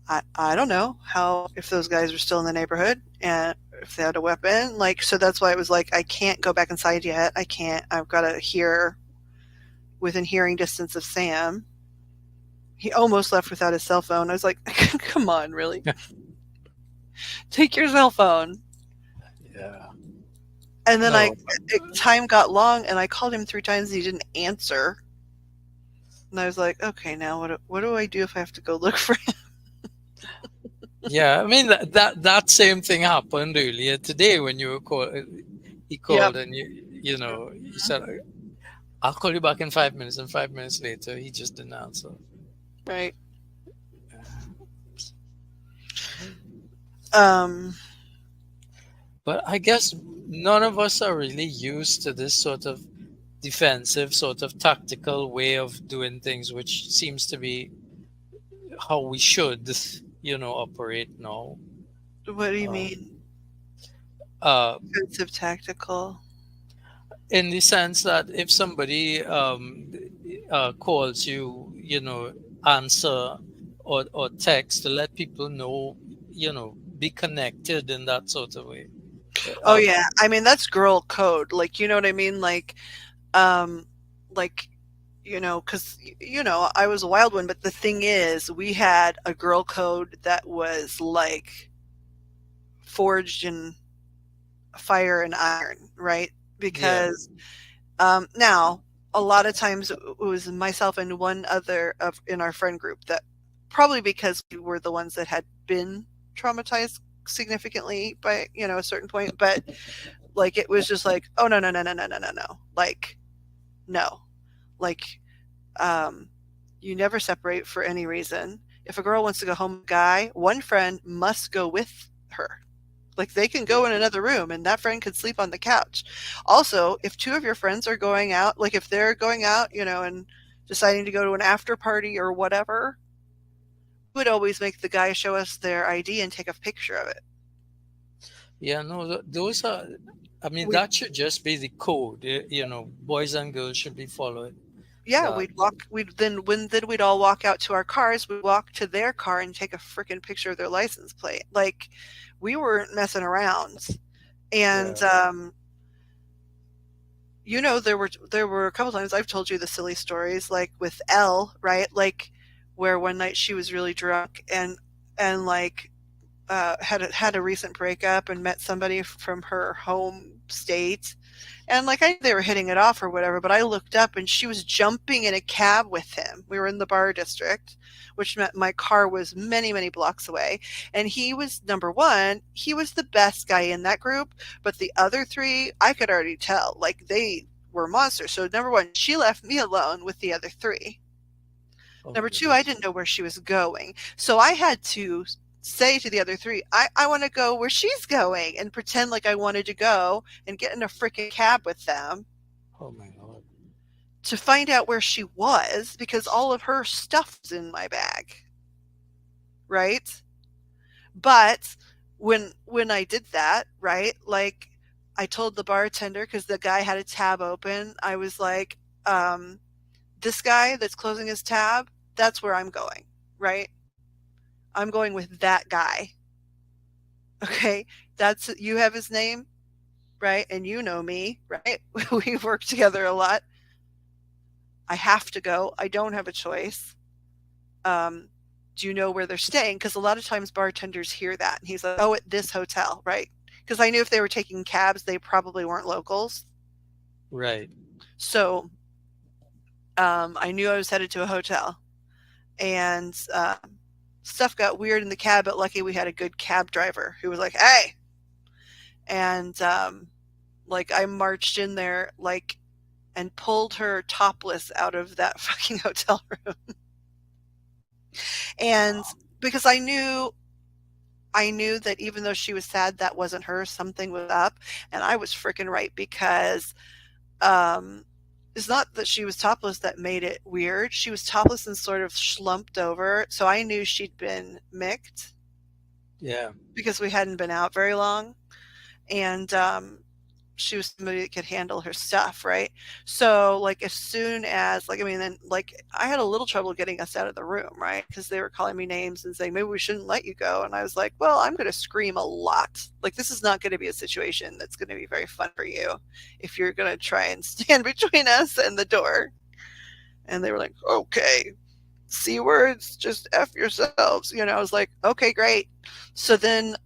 I don't know how, if those guys are still in the neighborhood and if they had a weapon. Like, so that's why it was like, I can't go back inside yet. I can't, I've got to hear within hearing distance of Sam. He almost left without his cell phone. I was like, come on, really? Take your cell phone. Yeah. And then No. time got long and I called him 3 times and he didn't answer. And I was like, okay, now what do I do if I have to go look for him? Yeah, I mean that same thing happened earlier today when you were called. He Yep. called and you said, "I'll call you back in 5 minutes," and 5 minutes later he just didn't answer. Right. Yeah. Um, But I guess none of us are really used to this sort of defensive, sort of tactical way of doing things, which seems to be how we should, operate now. what do you Um, mean? uh, Defensive tactical. in the sense that if somebody calls you, answer or text to let people know, be connected in that sort of way. Oh Uh, yeah. I mean, that's girl code. Like, you know what I mean? Um, like, because, I was a wild one, but the thing is, we had a girl code that was like forged in fire and iron, right? yeah, Because now, a lot of times it was myself and one other of in our friend group that, probably because we were the ones that had been traumatized significantly by, a certain point, but like it was just like, oh no, no, no, no, no, no, no, no. Like, no. Like, um you never separate for any reason. If a girl wants to go home with a guy, one friend must go with her. Like, they can go yeah, in another room and that friend could sleep on the couch. Also, if two of your friends are going out, like if they're going out, and deciding to go to an after party or whatever, we would always make the guy show us their ID and take a picture of it. yeah. No, those are. I mean, We that should just be the code. Boys and girls should be following Yeah, that. we'd all walk out to our cars, we'd walk to their car and take a freaking picture of their license plate. Like, we weren't messing around. And Yeah. there were a couple times I've told you the silly stories, like with Elle, right? Like, where one night she was really drunk and like had a recent breakup and met somebody from her home state, and like I knew they were hitting it off or whatever, but I looked up and she was jumping in a cab with him. We were in the bar district, which meant my car was many, many blocks away. And he was number one, he was the best guy in that group, but the other three, I could already tell, like they were monsters. So number one, she left me alone with the other three. Oh my Number two, I goodness. didn't know where she was going. So I had to say to the other three, I want to go where she's going and pretend like I wanted to go and get in a freaking cab with them Oh my God. to find out where she was because all of her stuff was in my bag, right? But when I did that, right? Like, I told the bartender, because the guy had a tab open, I was like, um, this guy that's closing his tab, that's where I'm going, right? I'm going with that guy. Okay. That's, you have his name, right? And you know me, right? We've worked together a lot. I have to go. I don't have a choice. um, do you know where they're staying? Because a lot of times bartenders hear that. And he's like, oh, at this hotel, right? Because I knew if they were taking cabs, they probably weren't locals. Right. So I knew I was headed to a hotel. And stuff got weird in the cab, but lucky we had a good cab driver who was like, hey. And like, I marched in there, like, and pulled her topless out of that fucking hotel room. And Wow. because I knew that even though she was sad, that wasn't her, something was up, and I was freaking right, because um, it's not that she was topless that made it weird. She was topless and sort of slumped over, so I knew she'd been micked Yeah. because we hadn't been out very long, and she was somebody that could handle her stuff, right? So like as soon as like I mean, then like I had a little trouble getting us out of the room, right? Because they were calling me names and saying maybe we shouldn't let you go, and I was like, well, I'm going to scream a lot. Like this is not going to be a situation that's going to be very fun for you if you're going to try and stand between us and the door. And they were like, okay, C words, just F yourselves. You know, I was like, okay, great. So then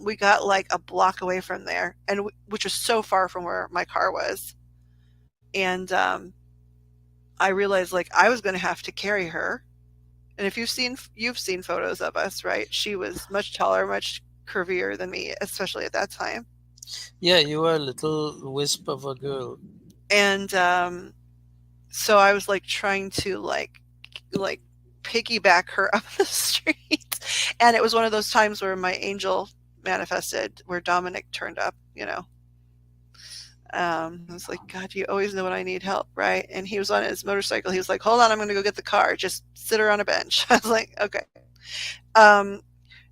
we got like a block away from there, and which was so far from where my car was. And I realized like I was going to have to carry her. And if you've seen photos of us, right? She was much taller, much curvier than me, especially at that time. Yeah, you were a little wisp of a girl. And so I was like trying to like piggyback her up the street. And it was one of those times where my angel manifested, where Dominic turned up, you know. I was like, God, you always know when I need help, right? And he was on his motorcycle. He was like, hold on, I'm going to go get the car. Just sit her on a bench. I was like, okay. Um,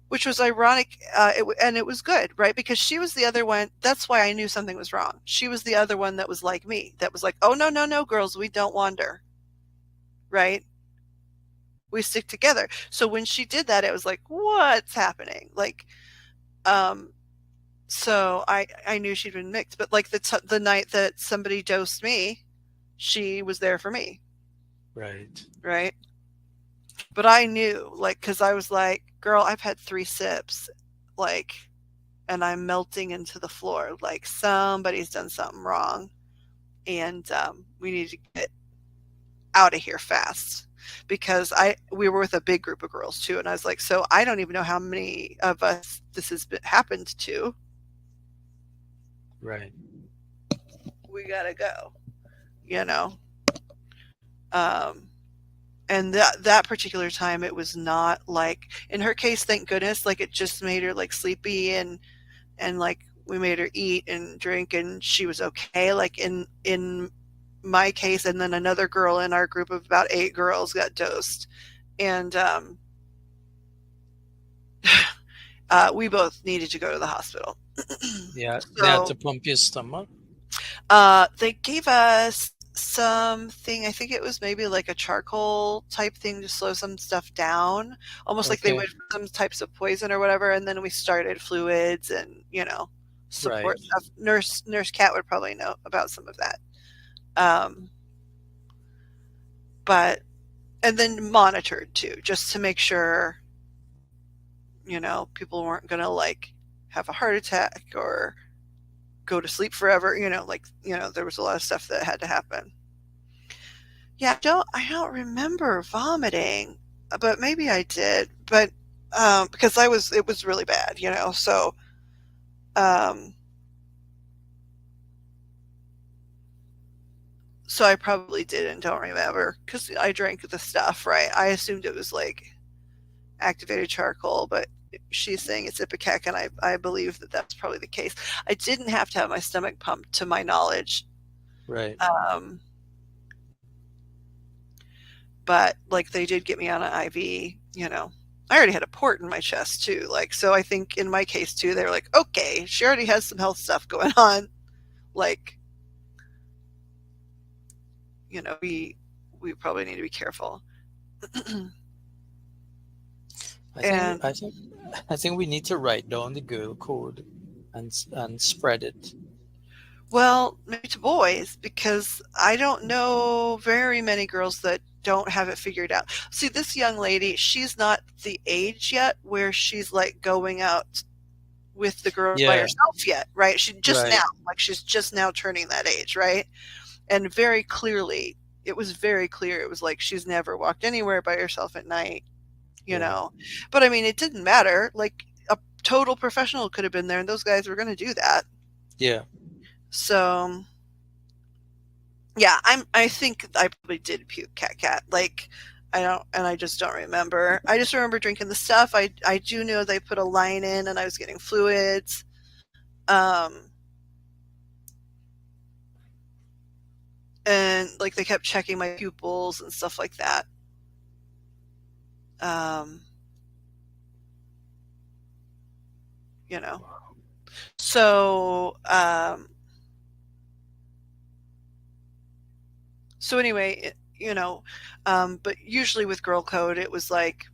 which was ironic. And it was good, right? Because she was the other one. That's why I knew something was wrong. She was the other one that was like me, that was like, oh, no, no, no, girls, we don't wander, right? We stick together. So when she did that, it was like, what's happening? Like, um, so I knew she'd been mixed, but like the night that somebody dosed me, she was there for me, Right. right? But I knew, like, because I was like, girl, I've had 3 sips, like, and I'm melting into the floor. Like somebody's done something wrong, and we need to get out of here fast because I we were with a big group of girls too, and I was like, so I don't even know how many of us this has happened to. Right. We gotta go, you know. Um, and that particular time, it was not like in her case, thank goodness, like it just made her like sleepy and like we made her eat and drink and she was okay. Like in my case, and then another girl in our group of about 8 girls got dosed, and we both needed to go to the hospital. Yeah, they had to So pump your stomach. they gave us something. I think it was maybe like a charcoal type thing to slow some stuff down, almost like they Okay. would for some types of poison or whatever. And then we started fluids and support Right. stuff. Nurse Cat would probably know about some of that. Um, but and then monitored too, just to make sure people weren't gonna like have a heart attack or go to sleep forever. There was a lot of stuff that had to happen. Yeah, I don't remember vomiting, but maybe I did. But because it was really bad, um, so I probably did and don't remember because I drank the stuff, right? I assumed it was like activated charcoal, but she's saying it's ipecac, and I believe that that's probably the case. I didn't have to have my stomach pumped, to my knowledge, Right. um, but like they did get me on an IV. I already had a port in my chest too. Like, so I think in my case too, they were like, okay, she already has some health stuff going on. Like, we probably need to be careful. And I think I think we need to write down the girl code and spread it. well, maybe to boys, because I don't know very many girls that don't have it figured out. See, this young lady, she's not the age yet where she's like going out with the girls by Yeah. herself yet, right? Right. She's just now turning that age, right? And very clearly, it was very clear. It was like she's never walked anywhere by herself at night, you Yeah. know. But I mean, it didn't matter. Like a total professional could have been there, and those guys were going to do that. Yeah. So yeah, I think I probably did puke cat. Like I don't, and I just don't remember. I just remember drinking the stuff. I do know they put a line in, and I was getting fluids. Um, and like they kept checking my pupils and stuff like that. Um, you know. So So anyway, but usually with girl code, it was like,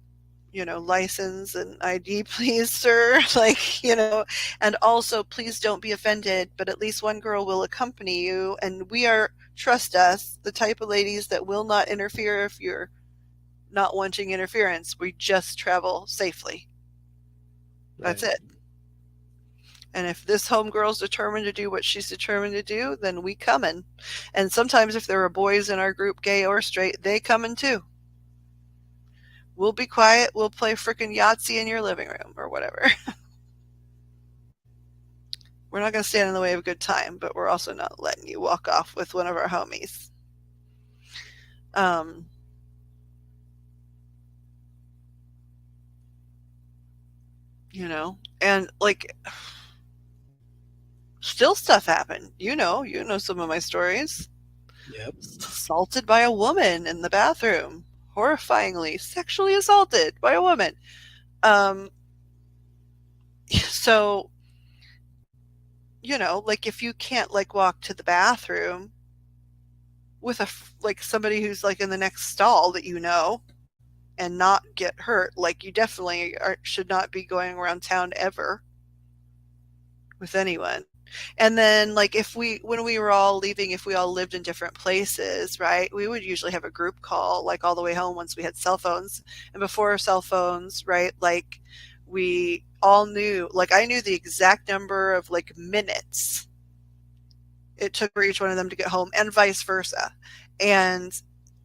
license and ID, please, sir. Like, and also, please don't be offended, but at least one girl will accompany you. And we are, trust us, the type of ladies that will not interfere if you're not wanting interference. We just travel safely. That's Right. it. And if this homegirl's determined to do what she's determined to do, then we coming. And sometimes if there are boys in our group, gay or straight, they coming too. We'll be quiet. We'll play frickin' Yahtzee in your living room or whatever. We're not going to stand in the way of a good time, but we're also not letting you walk off with one of our homies. Um, and like still stuff happened. You know some of my stories. Yep. Assaulted by a woman in the bathroom. Horrifyingly sexually assaulted by a woman. Um, so, like if you can't like walk to the bathroom with like somebody who's like in the next stall that and not get hurt, like you definitely should not be going around town ever with anyone. And then like if we when we were all leaving, if we all lived in different places, right, we would usually have a group call like all the way home once we had cell phones. And before cell phones, right, like we all knew, like I knew the exact number of like minutes it took for each one of them to get home and vice versa. And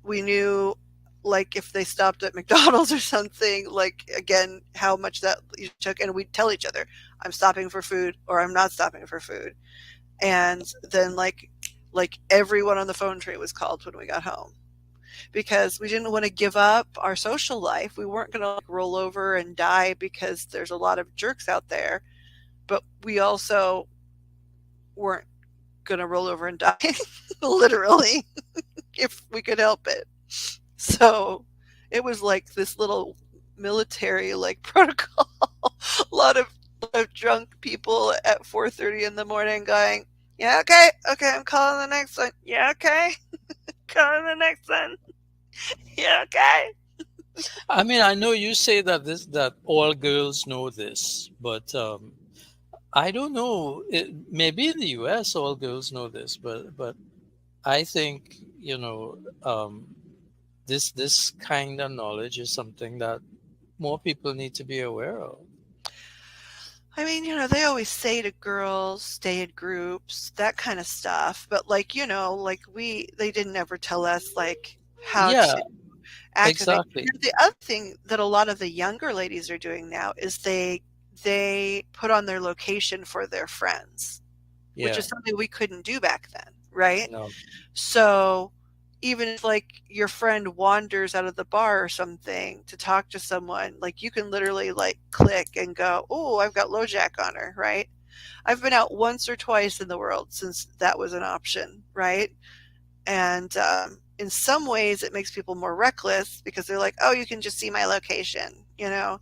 we knew like if they stopped at McDonald's or something, like again, how much that took. And we'd tell each other, I'm stopping for food or I'm not stopping for food. And then like everyone on the phone tree was called when we got home because we didn't want to give up our social life. We weren't going to like roll over and die because there's a lot of jerks out there, but we also weren't going to roll over and die literally if we could help it. So it was like this little military like protocol. a lot of drunk people at 4:30 in the morning going, "Yeah, okay, okay, I'm calling the next one. Yeah, okay, calling the next one. Yeah, okay." I mean, I know you say that all girls know this, but I don't know. Maybe in the U.S. all girls know this, but I think this kind of knowledge is something that more people need to be aware of. I mean, they always say to girls, stay in groups, that kind of stuff. But like, like they didn't ever tell us like how Yeah, to activate. exactly. The other thing that a lot of the younger ladies are doing now is they put on their location for their friends, which Yeah, is something we couldn't do back then, right? no, So even if like your friend wanders out of the bar or something to talk to someone, like you can literally like click and go, "Oh, I've got LoJack on her," right? I've been out once or twice in the world since that was an option, right? And in some ways, it makes people more reckless because they're like, "Oh, you can just see my location." yeah,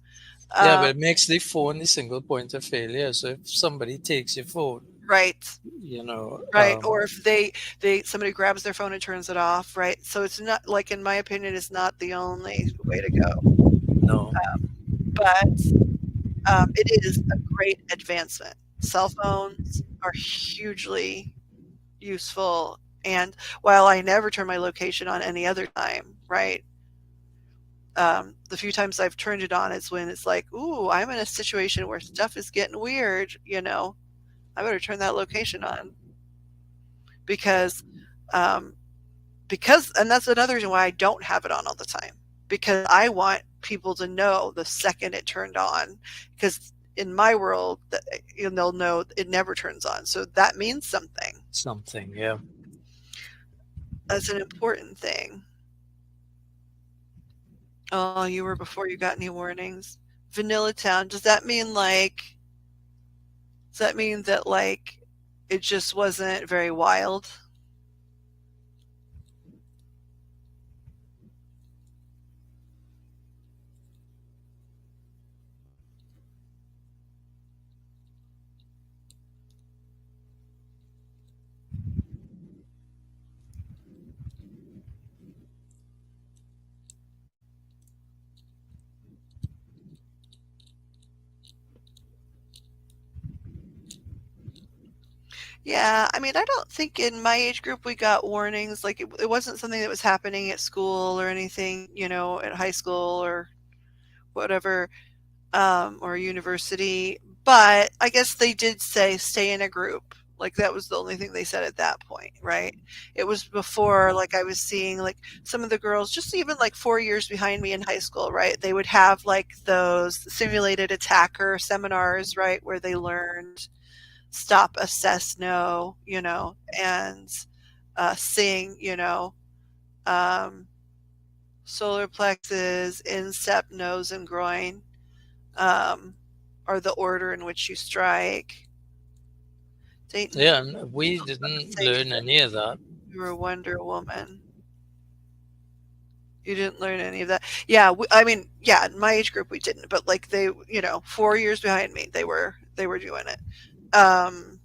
Um, but it makes the phone the single point of failure. So if somebody takes your phone, right, you know, right. Or if they somebody grabs their phone and turns it off, right? So it's not like, in my opinion, it's not the only way to go, no, but it is a great advancement. Cell phones are hugely useful, and while I never turn my location on any other time, right? The few times I've turned it on is when it's like, ooh, I'm in a situation where stuff is getting weird. I better turn that location on because, um, and that's another reason why I don't have it on all the time because I want people to know the second it turned on because in my world, they'll know it never turns on. So that means something. something. Yeah. That's an important thing. Oh, you were before you got any warnings. Vanilla Town, does that mean that like it just wasn't very wild? Yeah, I mean, I don't think in my age group we got warnings. Like it wasn't something that was happening at school or anything, at high school or whatever, or university. But I guess they did say stay in a group. Like that was the only thing they said at that point, right? It was before, like I was seeing like some of the girls, just even like 4 years behind me in high school, right? They would have like those simulated attacker seminars, right, where they learned stop, assess, know, and sing, um, solar plexus, instep, nose, and groin um, are the order in which you strike. Dayton Yeah, and we didn't learn sensation, any of that. you were Wonder Woman. You didn't learn any of that. Yeah, I mean, yeah, in my age group we didn't, but like they, 4 years behind me, they were doing it. Um,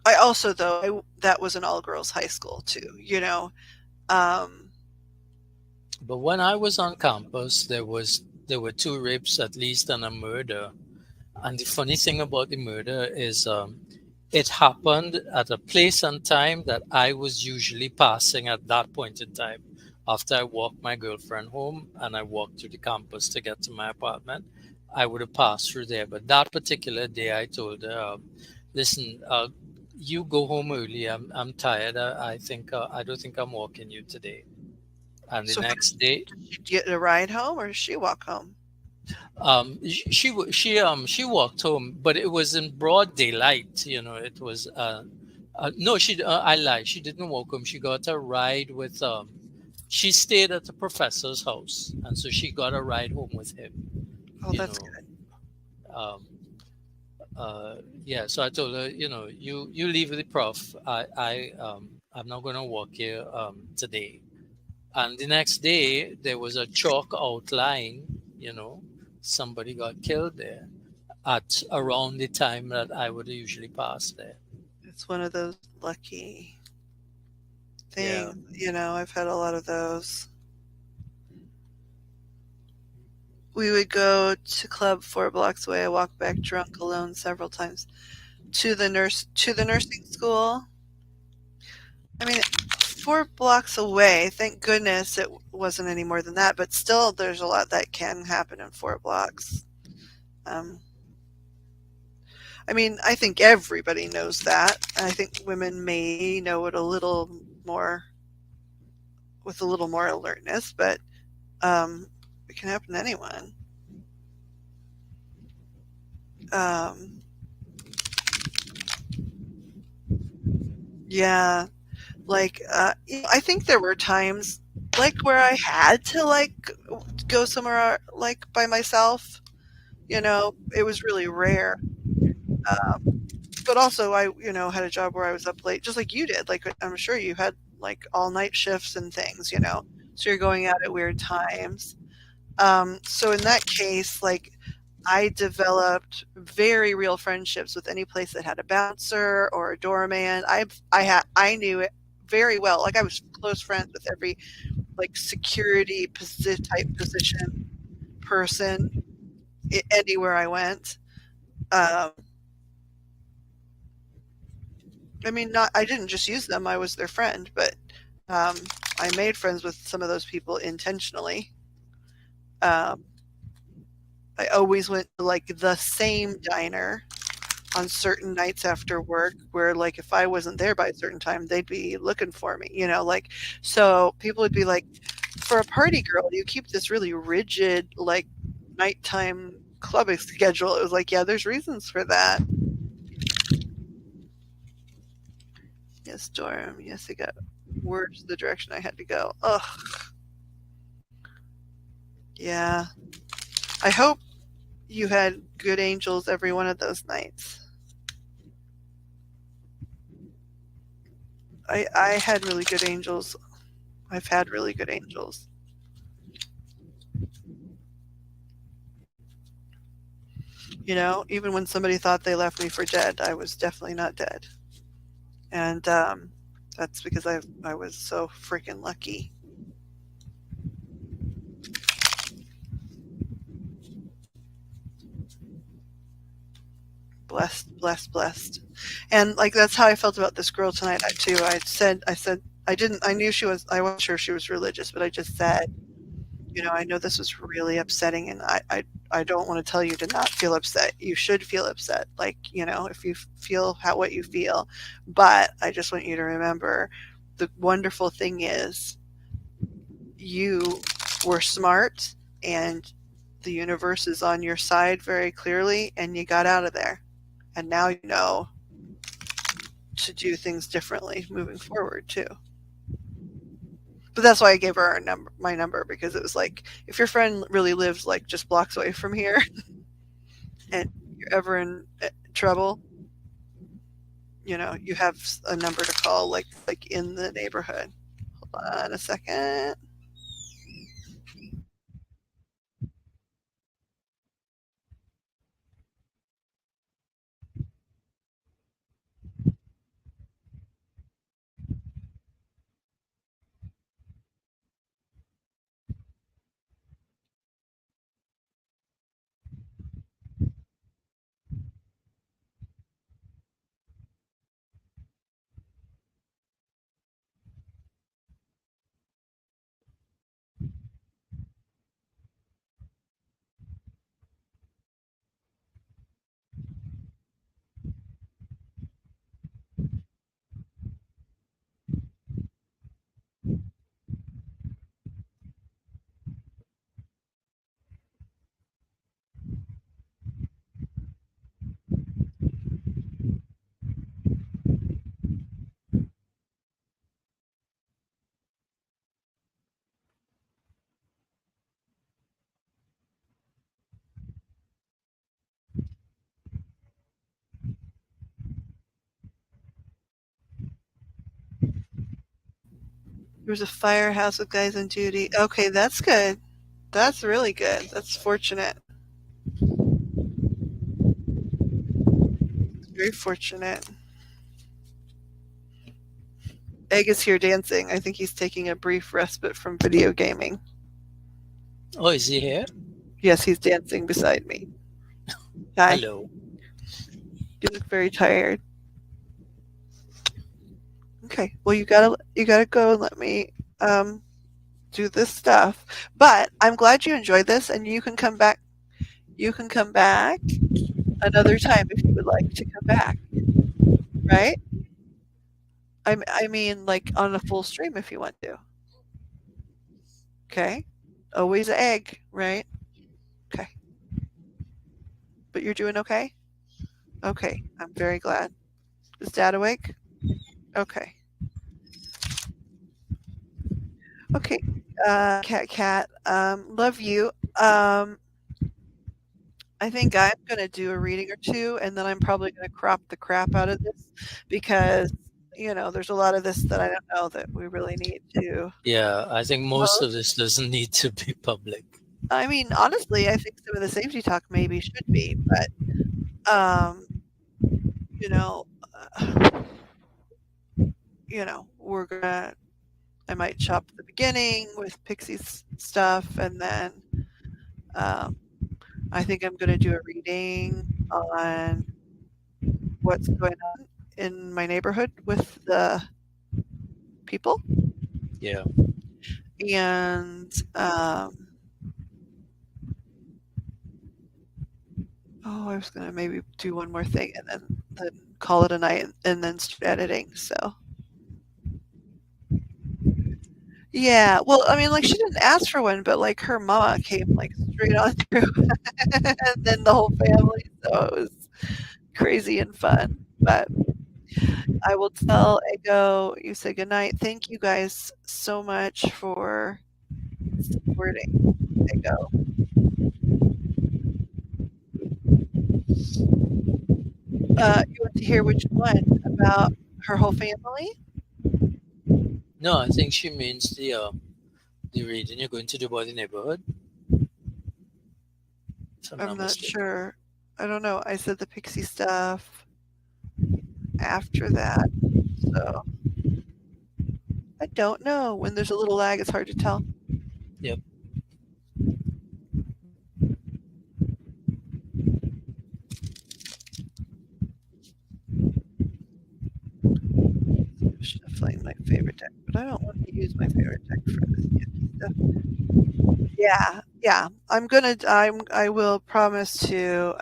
I also though that was an all girls high school too. Um, But when I was on campus, there were two rapes at least and a murder. And the funny thing about the murder is it happened at a place and time that I was usually passing at that point in time. After I walked my girlfriend home and I walked to the campus to get to my apartment, I would have passed through there. But that particular day, I told her, "Listen, you go home early. I'm tired. I don't think I'm walking you today." And the so how next day, did she get a ride home or did she walk home? she walked home, but it was in broad daylight. It was no, she I lied. She didn't walk home. She got a ride with She stayed at the professor's house, and so she got a ride home with him. Oh, You that's know, good. um, yeah. So I told her, you leave with the prof. I'm not going to walk here today. And the next day, there was a chalk outline. Somebody got killed there at around the time that I would usually pass there. It's one of those lucky Yeah. things. I've had a lot of those. We would go to club 4 blocks away. I walked back drunk alone several times to the nursing school. I mean, 4 blocks away. Thank goodness it wasn't any more than that. But still, there's a lot that can happen in 4 blocks. Um, I mean, I think everybody knows that. I think women may know it a little more with a little more alertness, but um, it can happen to anyone. Um, yeah, like I think there were times like where I had to like go somewhere like by myself. It was really rare. But also, I had a job where I was up late, just like you did. Like I'm sure you had like all night shifts and things. So you're going out at weird times. So in that case, like I developed very real friendships with any place that had a bouncer or a doorman. I knew it very well. Like I was close friends with every like security type position person anywhere I went. Um, I mean, not I didn't just use them. I was their friend, but um, I made friends with some of those people intentionally. Um, I always went to like the same diner on certain nights after work where like if I wasn't there by a certain time, they'd be looking for me, like so people would be like, for a party girl, you keep this really rigid like nighttime clubbing schedule. It was like, yeah, there's reasons for that. Yes, Storm. Yes, I got words the direction I had to go. Ugh. Yeah. I hope you had good angels every one of those nights. I had really good angels. I've had really good angels. Even when somebody thought they left me for dead, I was definitely not dead. And that's because I was so freaking lucky. blessed, blessed, blessed. And like that's how I felt about this girl tonight too. I said I didn't I knew she was I wasn't sure she was religious, but I just said, I know this was really upsetting and I don't want to tell you to not feel upset. You should feel upset. Like, if you feel what you feel. But I just want you to remember the wonderful thing is you were smart and the universe is on your side very clearly and you got out of there. And now you know to do things differently moving forward too. But that's why I gave her my number because it was like if your friend really lives like just blocks away from here and you're ever in trouble, you have a number to call like in the neighborhood. Hold on a second. There was a firehouse with guys on duty. Okay, that's good. That's really good. That's fortunate. Very fortunate. Egg is here dancing. I think he's taking a brief respite from video gaming. Oh, is he here? Yes, he's dancing beside me. Hi. Hello. You look very tired. Okay. Well, you gotta go and let me um, do this stuff. But I'm glad you enjoyed this, and you can come back. You can come back another time if you would like to come back. Right? I mean, like on a full stream if you want to. Okay. Always egg, right? Okay. But you're doing okay. Okay. I'm very glad. Is Dad awake? Okay. Okay. Cat, love you. I think I'm gonna do a reading or 2, and then I'm probably gonna crop the crap out of this because, there's a lot of this that I don't know that we really need to Yeah, I think most of post. this doesn't need to be public. I mean, honestly, I think some of the safety talk maybe should be, but, you know, uh, we're gonna I might chop the beginning with Pixie's stuff, and then, um, I think I'm gonna do a reading on what's going on in my neighborhood with the people. Yeah. And I was gonna maybe do one more thing and then call it a night and then start editing. So yeah, well, I mean, like she didn't ask for one, but like her mama came like straight on through, and then the whole family. So it was crazy and fun. But I will tell Ego you say goodnight. Thank you guys so much for supporting Ego. You want to hear which one about her whole family? No, I think she means the reading you're going to do about the neighborhood, if I'm I'm not not mistaken. sure. I don't know. I said the pixie stuff after that, so I don't know. When there's a little lag, it's hard to tell. Yep. but I don't want to use my favorite deck for this yucky stuff. Yeah, yeah. I will promise to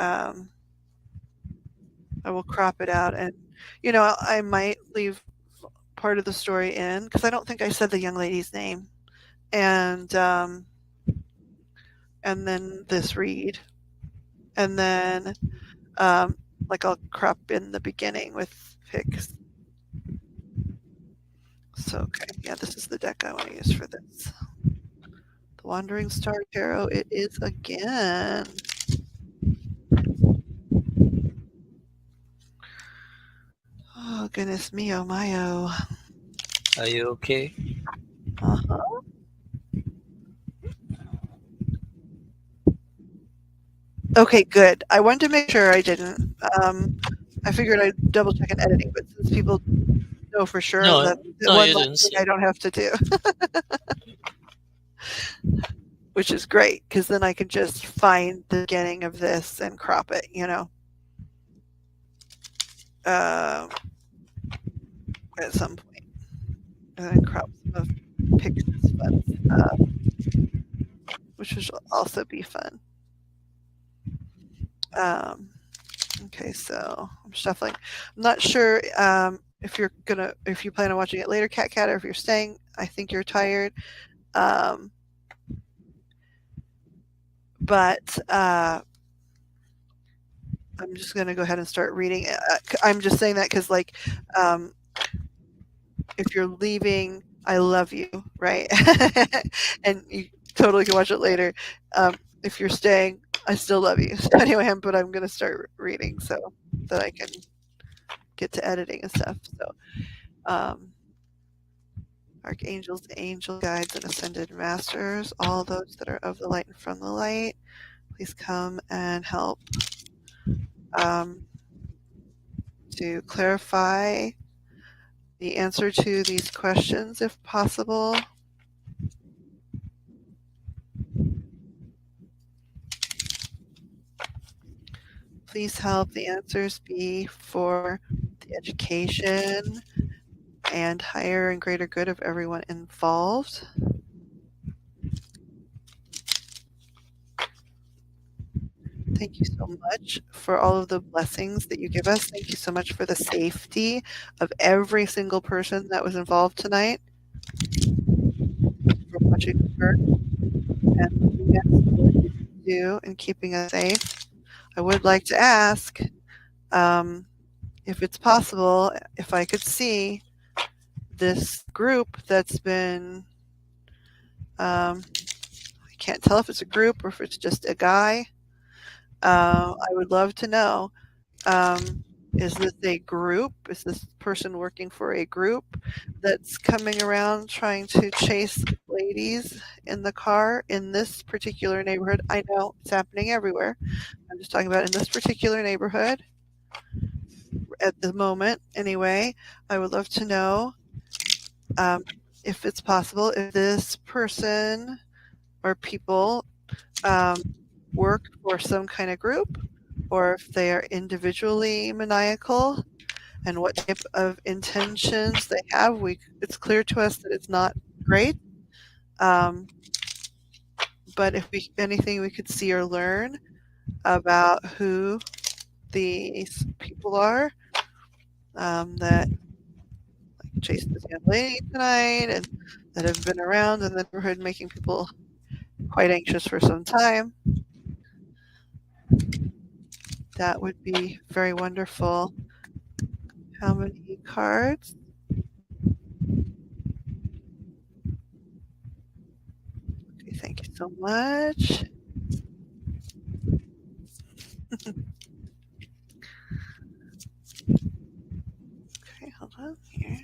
I will crop it out, and I might leave part of the story in because I don't think I said the young lady's name. And and then this read, and then um like I'll crop in the beginning with pics. So okay, yeah, this is the deck I want to use for this. The Wandering Star Tarot, it is again. Oh, goodness me, oh my, oh. Are you okay? Uh-huh. Okay, good. I wanted to make sure I didn't. I figured I'd double check in editing, but since people know for sure No, that no, one you last didn't thing say. I don't have to do, which is great because then I can just find the beginning of this and crop it, um, at some point, and then crop some of Pix's fun stuff, which will also be fun. Um, okay, so I'm shuffling. I'm not sure if you plan on watching it later, Cat, or if you're staying. I think you're tired. Um, but I'm just gonna go ahead and start reading. I'm just saying that because, like, um, if you're leaving, I love you, right? And you totally can watch it later. If you're staying, I still love you. So anyway, but I'm gonna start reading so that I can get to editing and stuff. So, archangels, angel guides, and ascended masters, all those that are of the light and from the light, please come and help um, to clarify the answer to these questions if possible. Please help the answers be for the education and higher and greater good of everyone involved. Thank you so much for all of the blessings that you give us. Thank you so much for the safety of every single person that was involved tonight, for watching over and leading us in what you do and keeping us safe. I would like to ask, if it's possible, if I could see this group that's been, I can't tell if it's a group or if it's just a guy. I would love to know, is this a group? Is this person working for a group that's coming around trying to chase ladies in the car in this particular neighborhood? I know it's happening everywhere. I'm just talking about in this particular neighborhood at the moment, anyway. I would love to know, um, if it's possible, if this person or people um, work for some kind of group, or if they are individually maniacal, and what type of intentions they have. It's clear to us that it's not great, um, but if anything we could see or learn about who these people are, that chased this young lady tonight and that have been around in the neighborhood making people quite anxious for some time. That would be very wonderful. How many cards? Okay, thank you so much. Okay, hold on here.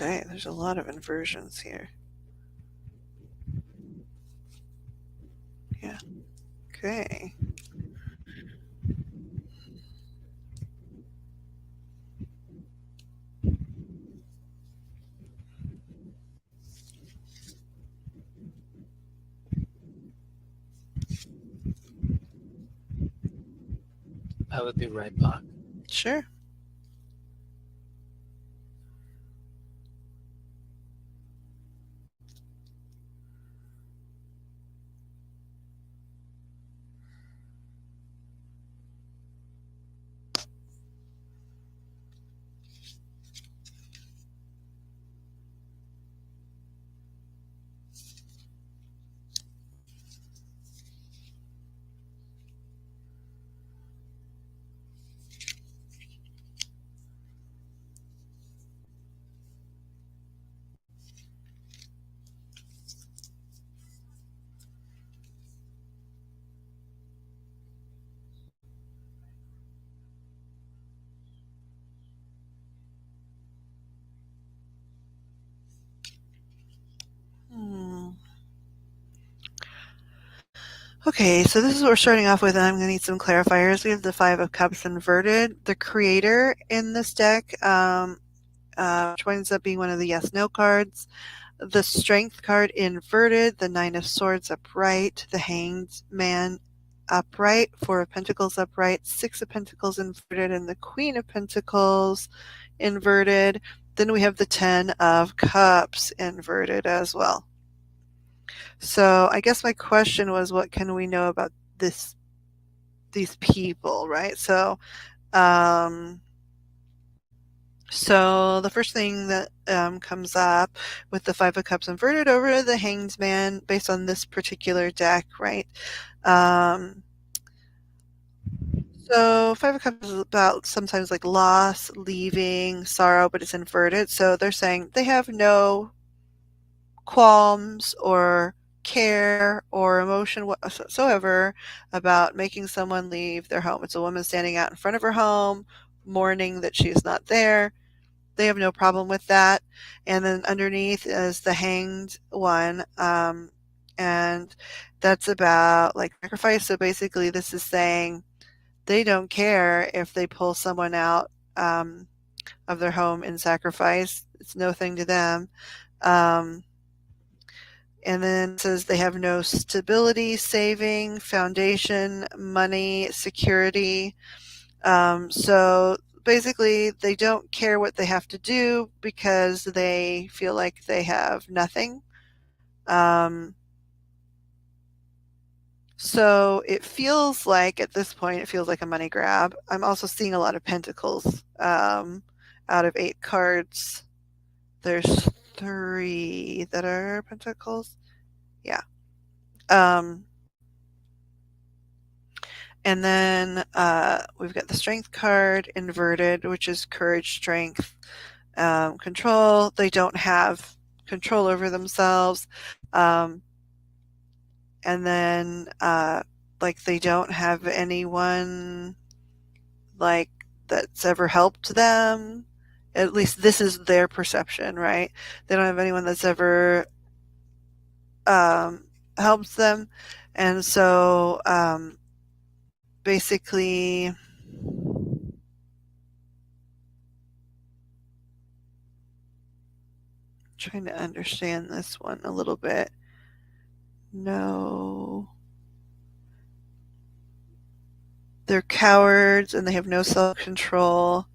Okay, there's a lot of inversions here. Yeah. Okay. I would be right back. Sure. Hmm. Okay, so this is what we're starting off with, and I'm going to need some clarifiers. We have the Five of Cups inverted. The creator in this deck, which winds up being one of the yes no cards. The Strength card inverted. The Nine of Swords upright. The Hanged Man upright. Four of Pentacles upright. Six of Pentacles inverted. And the Queen of Pentacles inverted. Then we have the Ten of Cups inverted as well. So I guess my question was, what can we know about this these people, right? Um, so the first thing that comes up with the Five of Cups inverted over the Hanged Man, based on this particular deck, right? Um, so Five of Cups is about sometimes like loss, leaving, sorrow, but it's inverted. So they're saying they have no qualms or care or emotion whatsoever about making someone leave their home. It's a woman standing out in front of her home, mourning that she's not there. They have no problem with that. And then underneath is the hanged one. And that's about like sacrifice. So basically, this is saying they don't care if they pull someone out of their home in sacrifice. It's no thing to them. Um, and then it says they have no stability, saving, foundation, money, security. So basically, they don't care what they have to do because they feel like they have nothing. Um, so it feels like, at this point, it feels like a money grab. I'm also seeing a lot of pentacles. Out of 8 cards, there's 3 that are pentacles. Yeah. Um, And then we've got the strength card inverted, which is courage, strength, control. They don't have control over themselves. Um, and then, like, they don't have anyone, like, that's ever helped them. At least this is their perception, right? They don't have anyone that's ever helped them. And so, basically, trying to understand this one a little bit. No. They're cowards and they have no self control.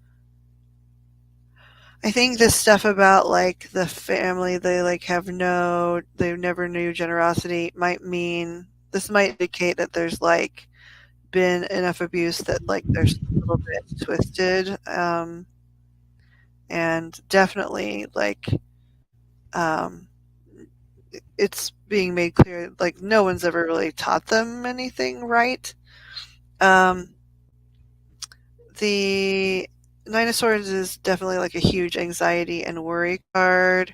I think this stuff about like the family, they like have no, they never knew generosity might mean, this might indicate that there's like been enough abuse that like there's a little bit twisted. And definitely like, um, it's being made clear like no one's ever really taught them anything right. Um, the Nine of Swords is definitely like a huge anxiety and worry card.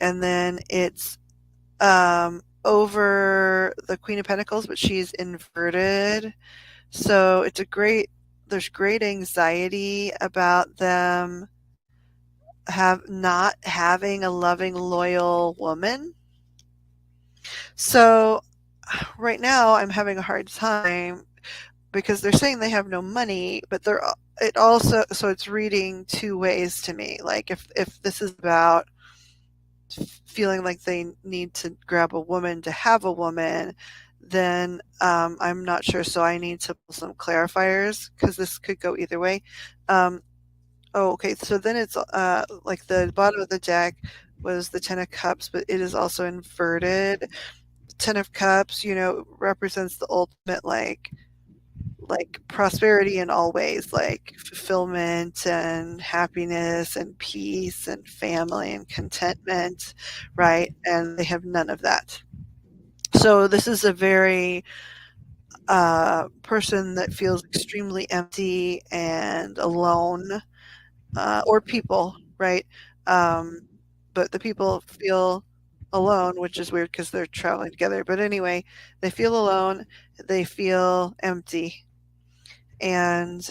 And then it's over the Queen of Pentacles, but she's inverted. So it's a great, there's great anxiety about them have not having a loving, loyal woman. So right now I'm having a hard time because they're saying they have no money, but they're it also so it's reading two ways to me. Like if this is about feeling like they need to grab a woman to have a woman, then I'm not sure. So I need to pull some clarifiers because this could go either way. Um, oh, okay. So then it's like the bottom of the deck was the Ten of Cups, but it is also inverted. Ten of Cups, represents the ultimate like prosperity in all ways, like fulfillment and happiness and peace and family and contentment, right? And they have none of that. So this is a very person that feels extremely empty and alone, or people, right? Um, but the people feel alone, which is weird because they're traveling together. But anyway, they feel alone, they feel empty, and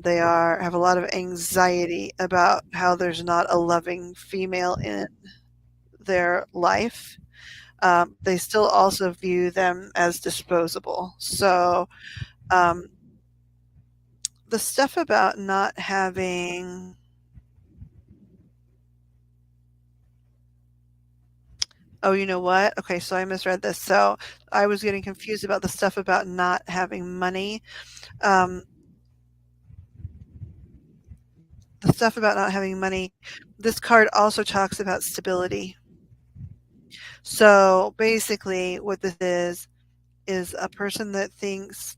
they are have a lot of anxiety about how there's not a loving female in their life. They still also view them as disposable. So um, the stuff about not having oh, you know what? Okay, so I misread this. So I was getting confused about the stuff about not having money. Um, the stuff about not having money. This card also talks about stability. So basically, what this is a person that thinks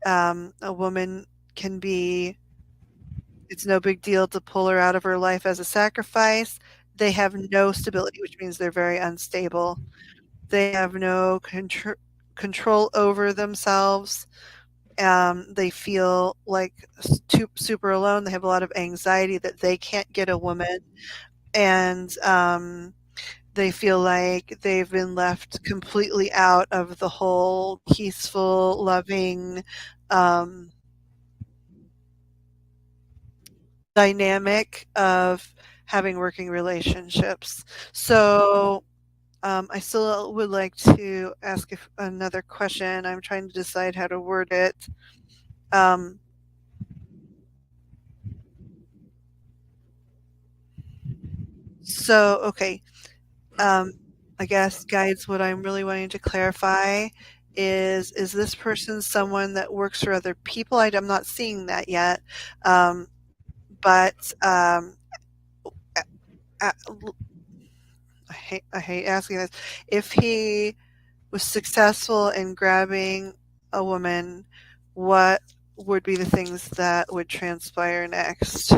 a woman can be, it's no big deal to pull her out of her life as a sacrifice. They have no stability, which means they're very unstable. They have no control over themselves. They feel like super alone. They have a lot of anxiety that they can't get a woman. And they feel like they've been left completely out of the whole peaceful, loving dynamic of having working relationships. So I still would like to ask if another question. I'm trying to decide how to word it. Um, okay. Um, I guess, guides, what I'm really wanting to clarify is this person someone that works for other people? I'm not seeing that yet. Um, but a- a- I hate asking this. If he was successful in grabbing a woman, what would be the things that would transpire next?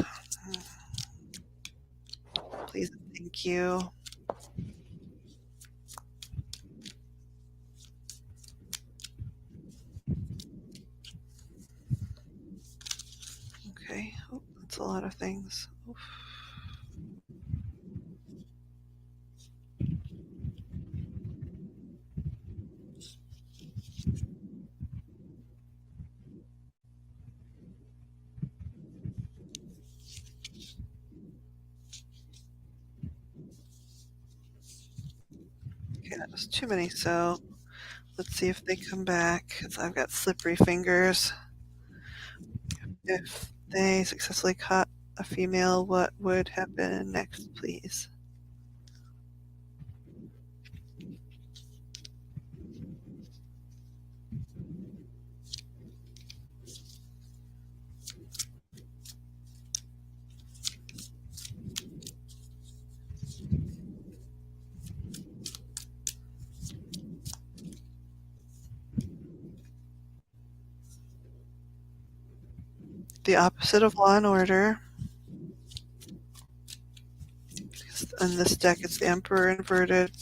Please, thank you. Okay, oh, that's a lot of things. Okay, that was too many. So let's see if they come back. Because I've got slippery fingers. If they successfully caught a female, what would happen next, please? The opposite of law and order. In this deck, it's the Emperor inverted.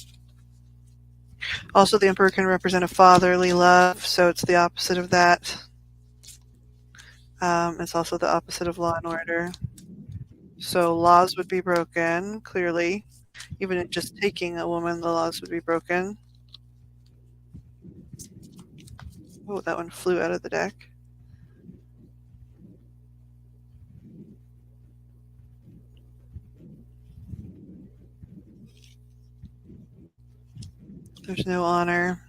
Also, the Emperor can represent a fatherly love, so it's the opposite of that. It's also the opposite of law and order. So laws would be broken, clearly. Even in just taking a woman, the laws would be broken. Oh, that one flew out of the deck. There's no honor.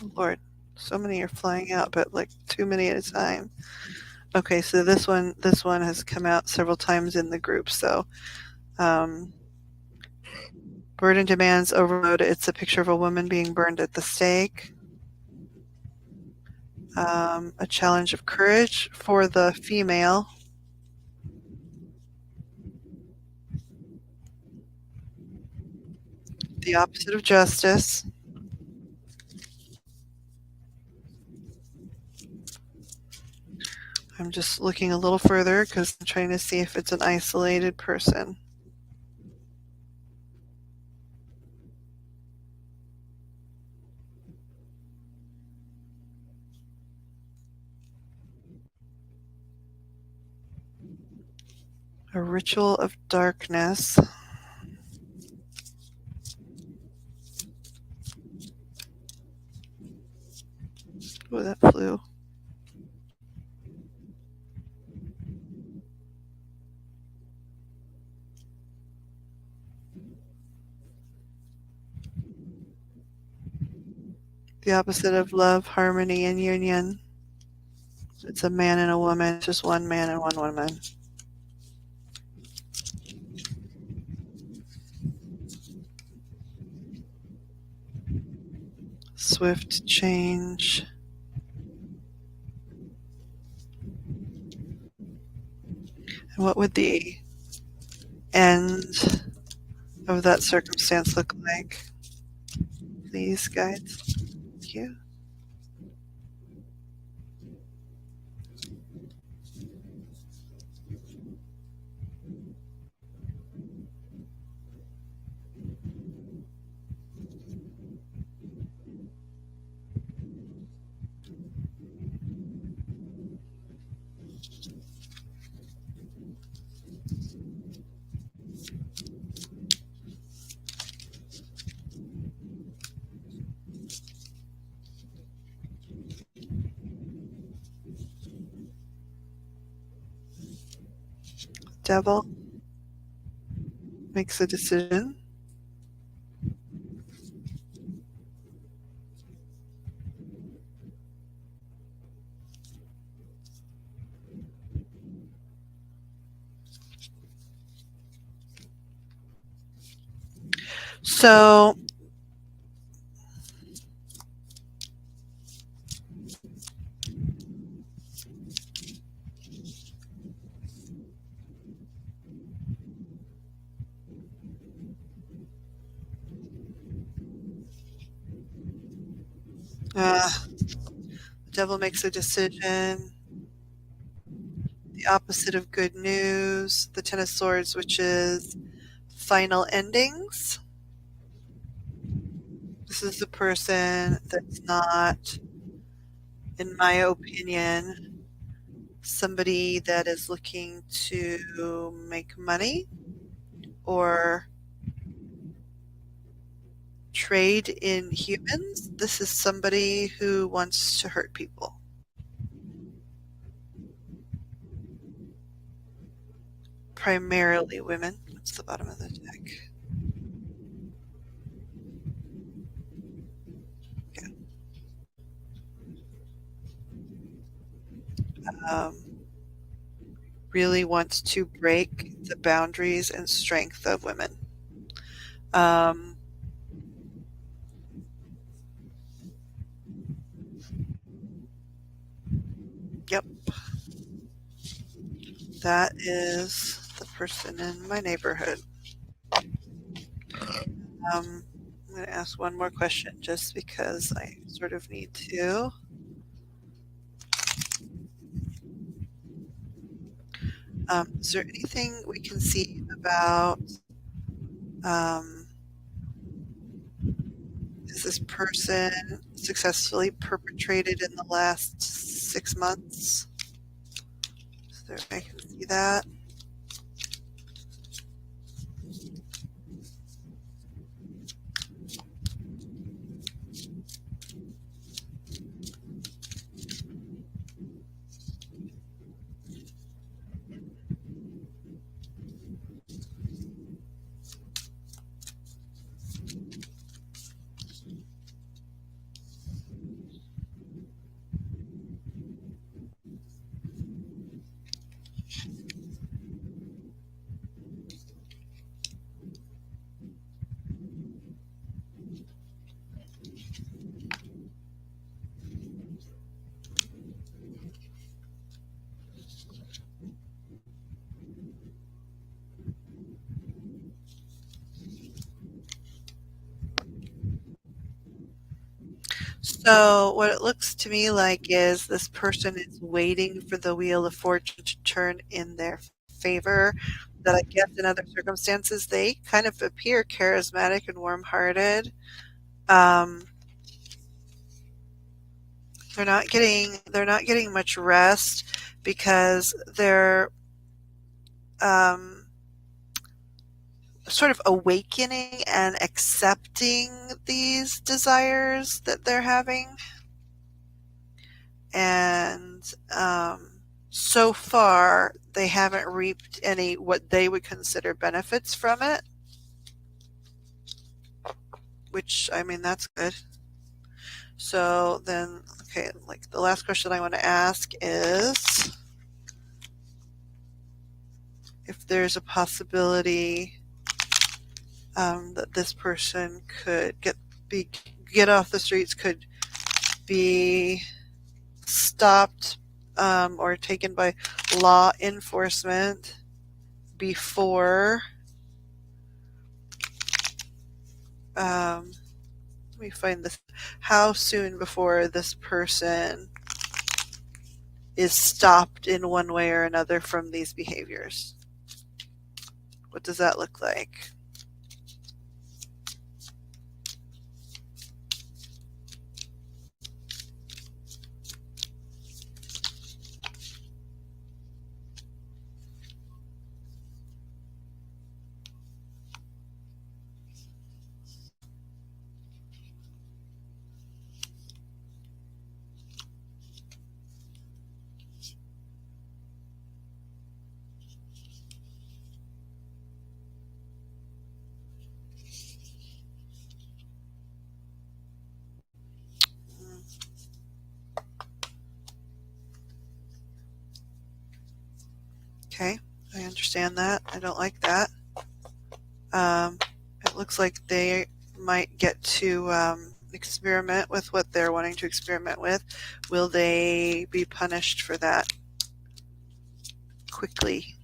Oh, Lord. So many are flying out, but like too many at a time. Okay, so this one has come out several times in the group. So, um, burden demands overload. It's a picture of a woman being burned at the stake. A challenge of courage for the female. The opposite of justice. I'm just looking a little further because I'm trying to see if it's an isolated person. A ritual of darkness. Oh, that flew. The opposite of love, harmony, and union. It's a man and a woman. It's just one man and one woman. Swift change. And what would the end of that circumstance look like? Please, guides. Thank you. Devil makes a decision. So, the devil makes a decision. The opposite of good news. The Ten of Swords, which is final endings. This is the person that's not, in my opinion, somebody that is looking to make money or trade in humans. This is somebody who wants to hurt people. Primarily women. That's the bottom of the deck. Yeah. Um, really wants to break the boundaries and strength of women. Um, yep, that is the person in my neighborhood. I'm going to ask one more question just because I sort of need to. Is there anything we can see about um, is this person successfully perpetrated in the last 6 months? Is there, I can see that. So, what it looks to me like is this person is waiting for the wheel of fortune to turn in their favor. That I guess in other circumstances they kind of appear charismatic and warm-hearted. Um, they're not getting much rest because they're um, sort of awakening and accepting these desires that they're having. And so far, they haven't reaped any what they would consider benefits from it, which I mean, that's good. So then, okay, like the last question I want to ask is if there's a possibility that this person could be get off the streets, could be stopped or taken by law enforcement before um, let me find this. How soon before this person is stopped in one way or another from these behaviors? What does that look like? Okay, I understand that. I don't like that. Um, it looks like they might get to experiment with what they're wanting to experiment with. Will they be punished for that quickly?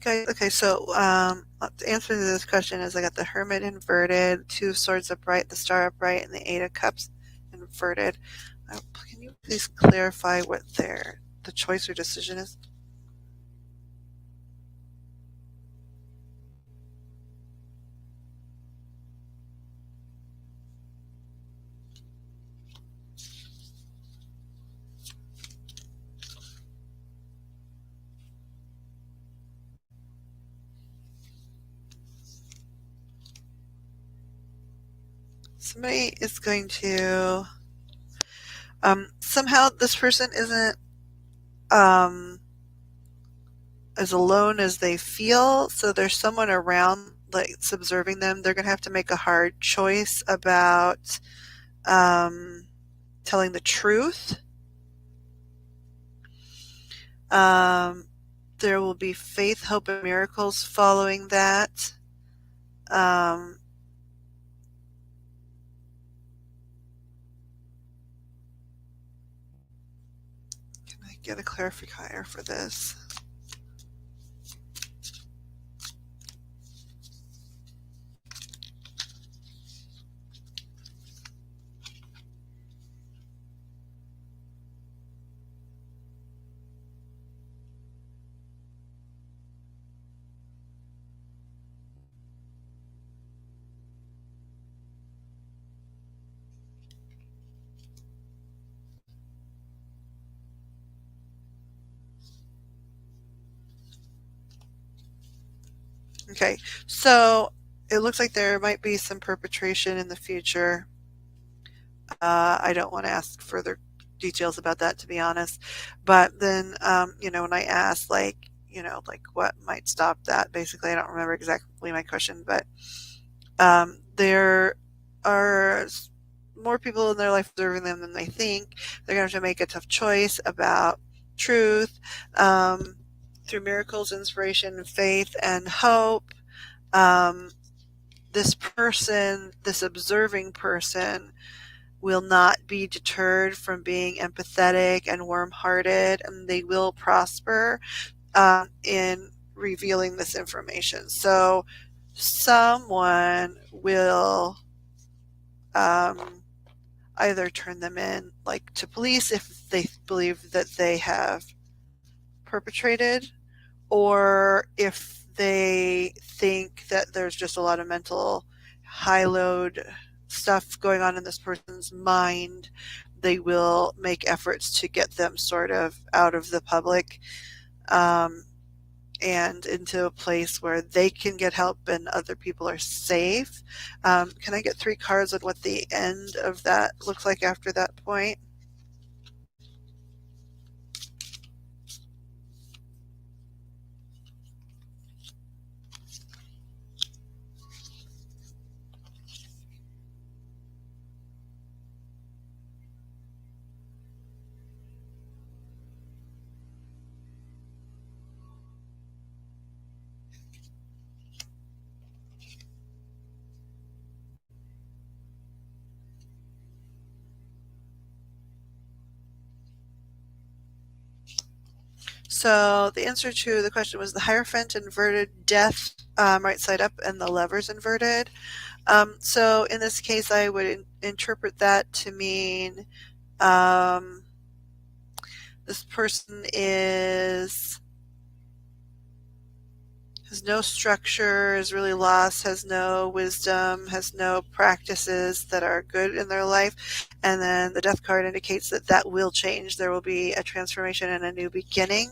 Okay, so the answer to this question is I got the Hermit inverted, Two of Swords upright, the Star upright, and the Eight of Cups inverted. Can you please clarify what the choice or decision is? somebody is going to somehow this person isn't um, as alone as they feel. So there's someone around like observing them. They're going to have to make a hard choice about um, telling the truth. Um, there will be faith, hope, and miracles following that. Um, can I get a clarifier for this? Okay, so it looks like there might be some perpetration in the future. I don't want to ask further details about that, to be honest. But then, when I asked, like, like what might stop that, basically, I don't remember exactly my question, but there are more people in their life observing them than they think. They're going to have to make a tough choice about truth through miracles, inspiration, faith, and hope. Um, this person, this observing person, will not be deterred from being empathetic and warm hearted, and they will prosper in revealing this information. So, someone will um, either turn them in like to police if they believe that they have perpetrated, or if they think that there's just a lot of mental high load stuff going on in this person's mind, they will make efforts to get them sort of out of the public um, and into a place where they can get help and other people are safe. Can I get 3 cards on what the end of that looks like after that point? So the answer to the question was the Hierophant inverted, death right side up, and the Lovers inverted. So in this case, I would interpret that to mean um, this person has no structure, is really lost, has no wisdom, has no practices that are good in their life. And then the death card indicates that that will change. There will be a transformation and a new beginning.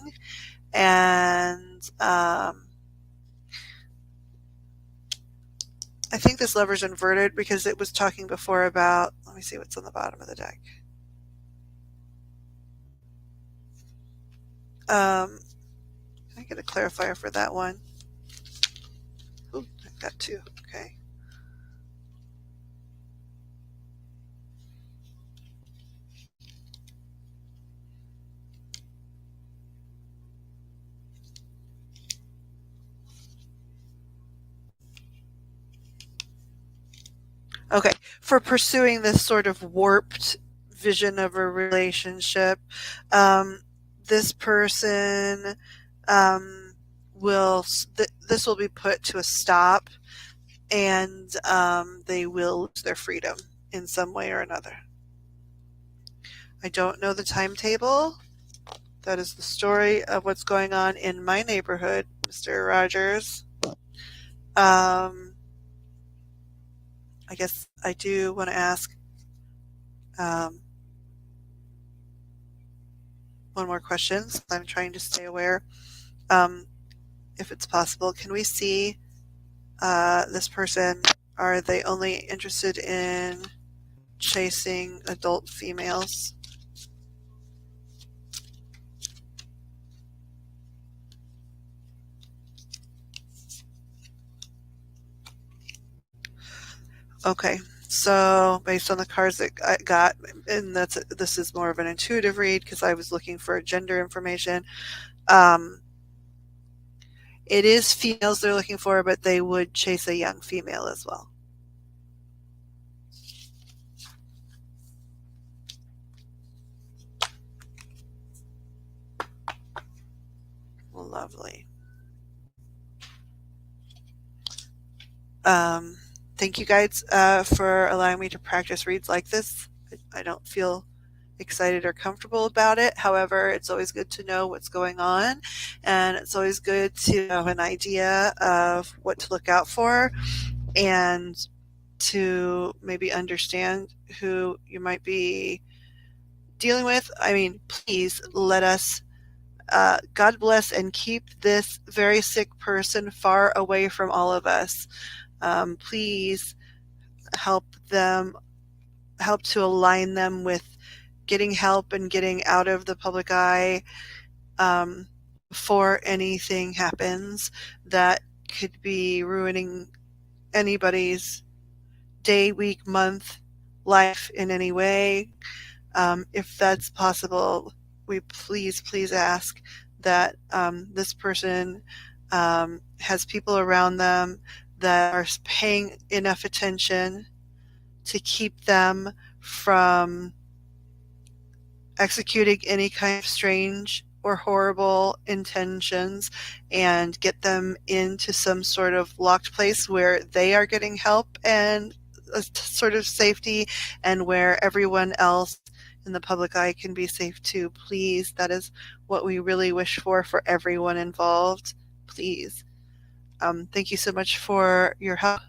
And I think this Lover's inverted because it was talking before about, let me see what's on the bottom of the deck. Can I get a clarifier for that one? Oh, I've got 2. Okay. Okay. For pursuing this sort of warped vision of a relationship, um, this person um, this will be put to a stop, and they will lose their freedom in some way or another. I don't know the timetable. That is the story of what's going on in my neighborhood, Mr. Rogers. Um, I guess I do want to ask um, one more question. So I'm trying to stay aware. Um, if it's possible, can we see this person Are they only interested in chasing adult females? Okay, so based on the cards that I got, and this is more of an intuitive read because I was looking for gender information. Um, it is females they're looking for, but they would chase a young female as well. Lovely. Um, Thank you guys for allowing me to practice reads like this. I don't feel excited or comfortable about it. However, it's always good to know what's going on, and it's always good to have an idea of what to look out for and to maybe understand who you might be dealing with. I mean, please let us. God bless and keep this very sick person far away from all of us. Please help them, help to align them with getting help and getting out of the public eye before anything happens that could be ruining anybody's day, week, month, life in any way. If that's possible, we please ask that this person has people around them that are paying enough attention to keep them from executing any kind of strange or horrible intentions and get them into some sort of locked place where they are getting help and a sort of safety, and where everyone else in the public eye can be safe too. Please, that is what we really wish for everyone involved. Please. Thank you so much for your help.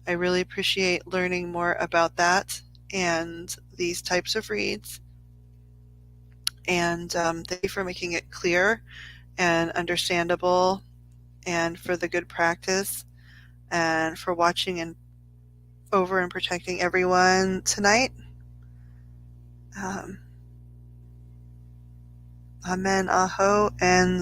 I really appreciate learning more about that and these types of reads. And thank you for making it clear and understandable, and for the good practice, and for watching and over and protecting everyone tonight. Um, Amen, aho, and